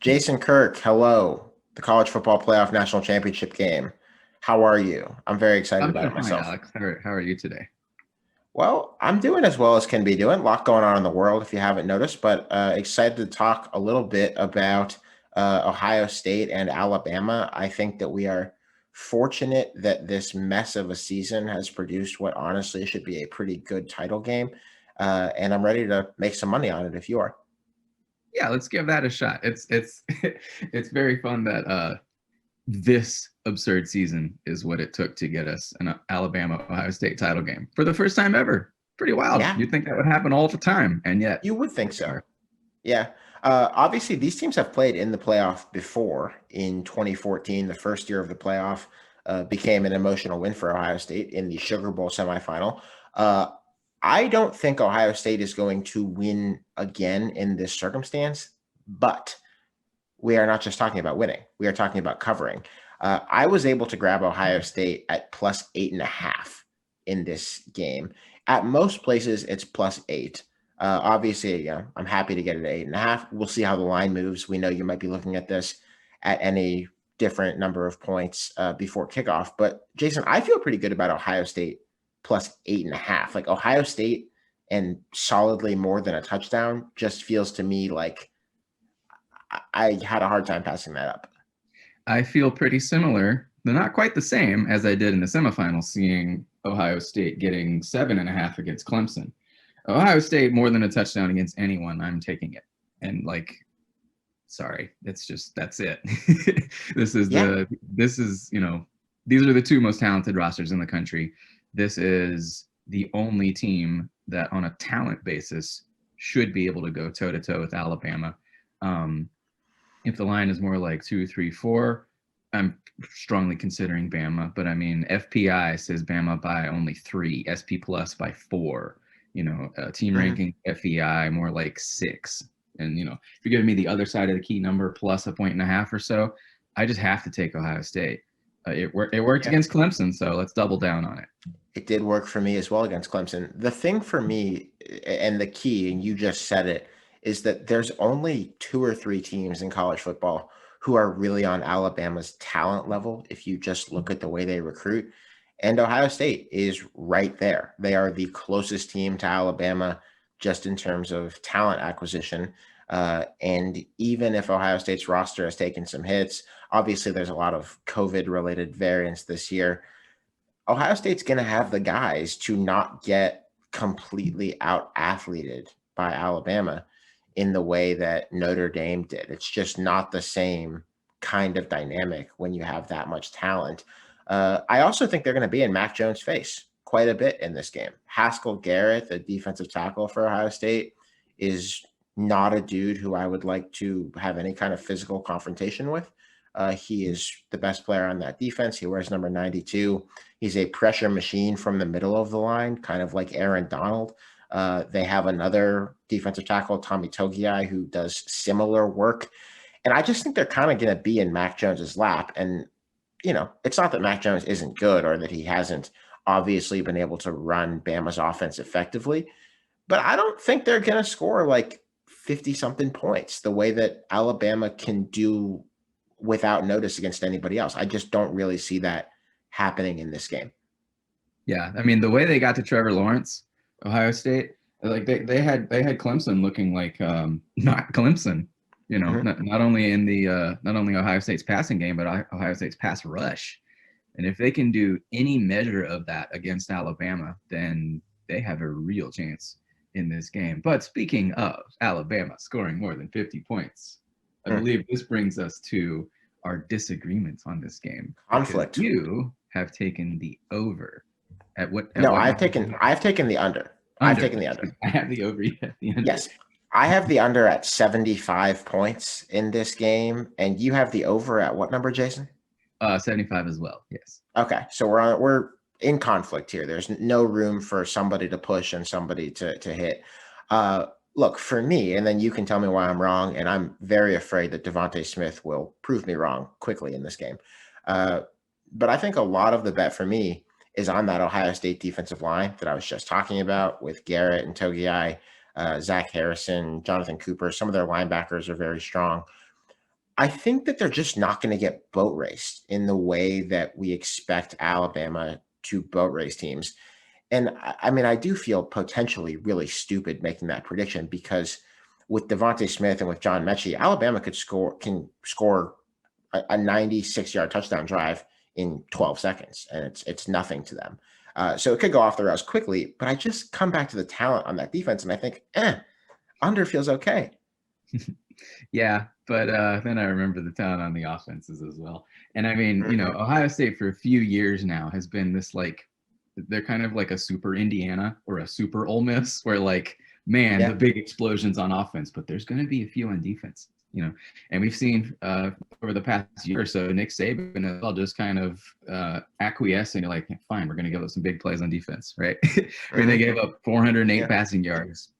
Jason Kirk, hello. The college football playoff national championship game. How are you? I'm very excited I'm about doing it fine, myself. Alex. How are you today? Well, I'm doing as well as can be doing. A lot going on in the world, if you haven't noticed, but excited to talk a little bit about Ohio State and Alabama. I think that we are fortunate that this mess of a season has produced what honestly should be a pretty good title game. And I'm ready to make some money on it if you are. Yeah, let's give that a shot. It's it's very fun that this absurd season is what it took to get us an Alabama Ohio State title game for the first time ever. Pretty wild. Yeah, You'd think that would happen all the time, and yet you would think here we so. are. Yeah. Obviously, these teams have played in the playoff before. In 2014, the first year of the playoff became an emotional win for Ohio State in the Sugar Bowl semifinal. Uh, I don't think Ohio State is going to win again in this circumstance, but we are not just talking about winning. We are talking about covering. I was able to grab Ohio State at +8.5 in this game. At most places, it's +8. Obviously, yeah, I'm happy to get it at 8.5. We'll see how the line moves. We know you might be looking at this at any different number of points before kickoff. But Jason, I feel pretty good about Ohio State +8.5. Like Ohio State and solidly more than a touchdown just feels to me like I had a hard time passing that up. I feel pretty similar, but not quite the same as I did in the semifinals, seeing Ohio State getting 7.5 against Clemson. Ohio State more than a touchdown against anyone, I'm taking it. And like, sorry, it's just that's it. this is Yeah, the this is these are the two most talented rosters in the country. This is the only team that on a talent basis should be able to go toe to toe with Alabama. Um, if the line is more like 2, 3, 4, I'm strongly considering Bama. But I mean, FPI says Bama by only 3, SP Plus by 4. Team mhm. ranking FEI more like 6. And if you're giving me the other side of the key number plus a point and a half or so, I just have to take Ohio State. It worked Yeah. against Clemson, so let's double down on it. It did work for me as well against Clemson. The thing for me, and the key, and you just said it, is that there's only two or three teams in college football who are really on Alabama's talent level if you just look at the way they recruit. And Ohio State is right there. They are the closest team to Alabama just in terms of talent acquisition. And even if Ohio State's roster has taken some hits, obviously there's a lot of COVID related variance this year. Ohio State's going to have the guys to not get completely out athleted by Alabama in the way that Notre Dame did. It's just not the same kind of dynamic when you have that much talent. I also think they're going to be in Mac Jones' face quite a bit in this game. Haskell Garrett, the defensive tackle for Ohio State, is not a dude who I would like to have any kind of physical confrontation with. He is the best player on that defense. He wears number 92. He's a pressure machine from the middle of the line, kind of like Aaron Donald. They have another defensive tackle, Tommy Togiai, who does similar work. And I just think they're kind of going to be in Mac Jones's lap. And, it's not that Mac Jones isn't good or that he hasn't obviously been able to run Bama's offense effectively, but I don't think they're going to score like 50 something points the way that Alabama can do without notice against anybody else. I just don't really see that happening in this game. Yeah, I mean the way they got to Trevor Lawrence, Ohio State, like they had Clemson looking like not Clemson. Mhm. Not only in the not only Ohio State's passing game, but Ohio State's pass rush. And if they can do any measure of that against Alabama, then they have a real chance in this game. But speaking of Alabama scoring more than 50 points, I Mm. believe this brings us to our disagreements on this game because Conflict. you have taken the over at No, what I've number? taken I've taken the under. I've Under. taken the under. I have the over, you have the under. Yes. I have the under at 75 points in this game, and you have the over at what number, Jason? 75 as well. Yes. Okay, so we're in conflict here. There's no room for somebody to push and somebody to hit. Uh, Look, for me, and then you can tell me why I'm wrong, and I'm very afraid that Devontae Smith will prove me wrong quickly in this game. Uh, but I think a lot of the bet for me is on that Ohio State defensive line that I was just talking about with Garrett and Togiai, Zach Harrison, Jonathan Cooper. Some of their linebackers are very strong. I think that they're just not going to get boat raced in the way that we expect Alabama to boat race teams. And I mean, I do feel potentially really stupid making that prediction because with Devontae Smith and with John Mechie, Alabama can score a 96-yard touchdown drive in 12 seconds, and it's nothing to them. So it could go off the rails quickly, but I just come back to the talent on that defense, and I think, under feels okay. Yeah, but then I remember the talent on the offenses as well. And I mean, Ohio State for a few years now has been this like, they're kind of like a super Indiana or a super Ole Miss, where like, man, the big explosions on offense, but there's going to be a few on defense, And we've seen over the past year or so, Nick Saban as well just kind of acquiesce and you're like, fine, we're going to give up some big plays on defense, right? I mean, they gave up 408 passing yards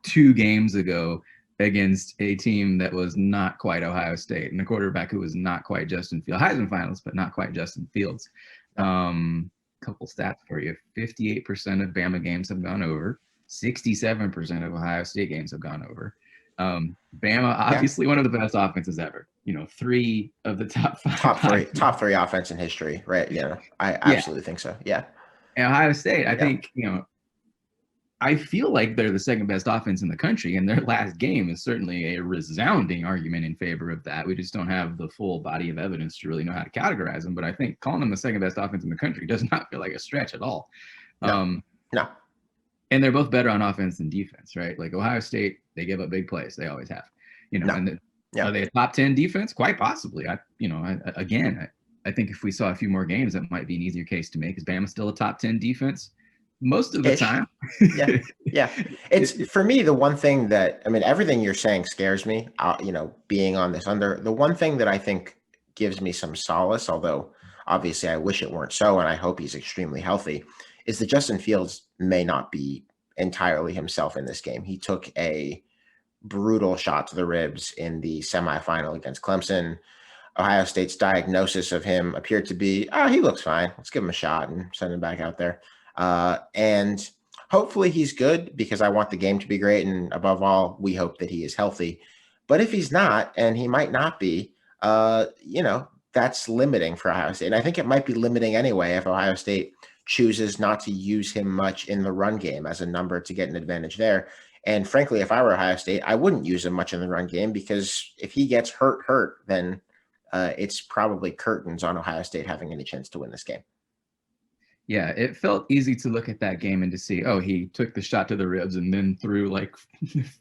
2 games ago against a team that was not quite Ohio State and a quarterback who was not quite Justin Fields, Heisman finalist, but not quite Justin Fields. Couple stats for you. 58% of Bama games have gone over. 67% of Ohio State games have gone over. Bama, obviously one of the best offenses ever. 3 of the top 5. Top three offense in history, right? Yeah, I absolutely think so. Yeah. And Ohio State, I think, I feel like they're the second best offense in the country, and their last game is certainly a resounding argument in favor of that. We just don't have the full body of evidence to really know how to categorize them. But I think calling them the second best offense in the country does not feel like a stretch at all. No. And they're both better on offense than defense, right? Like Ohio State, they give up big plays. They always have. Are they a top 10 defense? Quite possibly. I think if we saw a few more games, that might be an easier case to make. Is Bama still a top 10 defense? Most of the time. Yeah. It's for me, the one thing that, I mean, everything you're saying scares me, being on this under. The one thing that I think gives me some solace, although obviously I wish it weren't so, and I hope he's extremely healthy, is that Justin Fields may not be entirely himself in this game. He took a brutal shot to the ribs in the semifinal against Clemson. Ohio State's diagnosis of him appeared to be, he looks fine. Let's give him a shot and send him back out there. And hopefully he's good because I want the game to be great. And above all, we hope that he is healthy. But if he's not, and he might not be, that's limiting for Ohio State. And I think it might be limiting anyway if Ohio State chooses not to use him much in the run game as a number to get an advantage there. And frankly, if I were Ohio State, I wouldn't use him much in the run game because if he gets hurt, then it's probably curtains on Ohio State having any chance to win this game. Yeah, it felt easy to look at that game and to see, he took the shot to the ribs and then threw like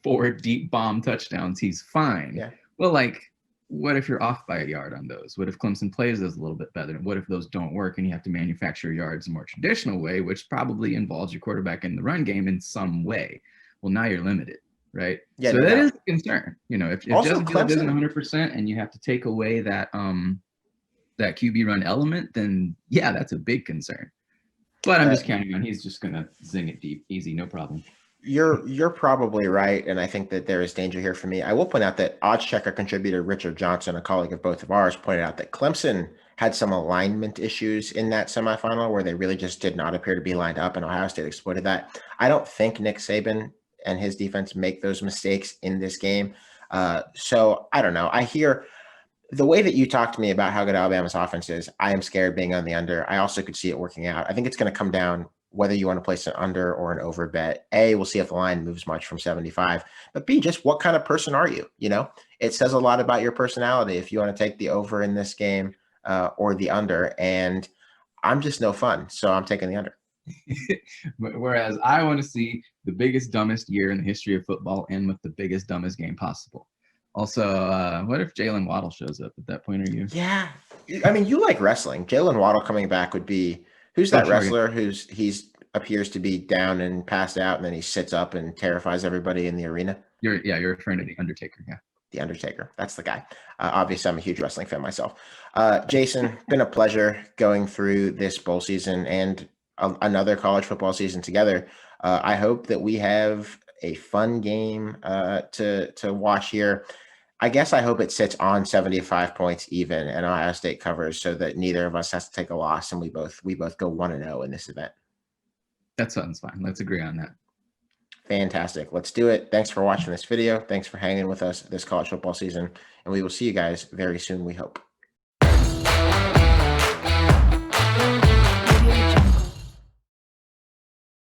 4 deep bomb touchdowns. He's fine. Yeah. Well, like, what if you're off by a yard on those? What if Clemson plays those a little bit better? What if those don't work and you have to manufacture yards a more traditional way, which probably involves your quarterback in the run game in some way? Well, now you're limited, right? Yeah, so that is a concern. If also Justin Fields isn't 100% and you have to take away that that QB run element, then yeah, that's a big concern. But I'm just counting on he's just going to zing it deep, easy, no problem. You're probably right, and I think that there is danger here for me. I will point out that odds checker contributor Richard Johnson, a colleague of both of ours, pointed out that Clemson had some alignment issues in that semifinal where they really just did not appear to be lined up, and Ohio State exploited that. I don't think Nick Saban and his defense make those mistakes in this game. So I don't know. I hear the way that you talked to me about how good Alabama's offense is, I am scared being on the under. I also could see it working out. I think it's going to come down whether you want to place an under or an over bet. A, we'll see if the line moves much from 75. But B, just what kind of person are you? It says a lot about your personality if you want to take the over in this game or the under. And I'm just no fun, so I'm taking the under. Whereas I want to see the biggest, dumbest year in the history of football end with the biggest, dumbest game possible. Also, what if Jalen Waddle shows up at that point? Are you? Yeah. I mean, you like wrestling. Jalen Waddle coming back would be – who's that wrestler he's appears to be down and passed out, and then he sits up and terrifies everybody in the arena? You're referring to The Undertaker, yeah. The Undertaker. That's the guy. Obviously, I'm a huge wrestling fan myself. Jason, been a pleasure going through this bowl season and another college football season together. I hope that we have a fun game to watch here. I guess I hope it sits on 75 points even and Ohio State covers so that neither of us has to take a loss and we both go 1-0 in this event. That sounds fine. Let's agree on that. Fantastic. Let's do it. Thanks for watching this video. Thanks for hanging with us this college football season, and we will see you guys very soon, we hope.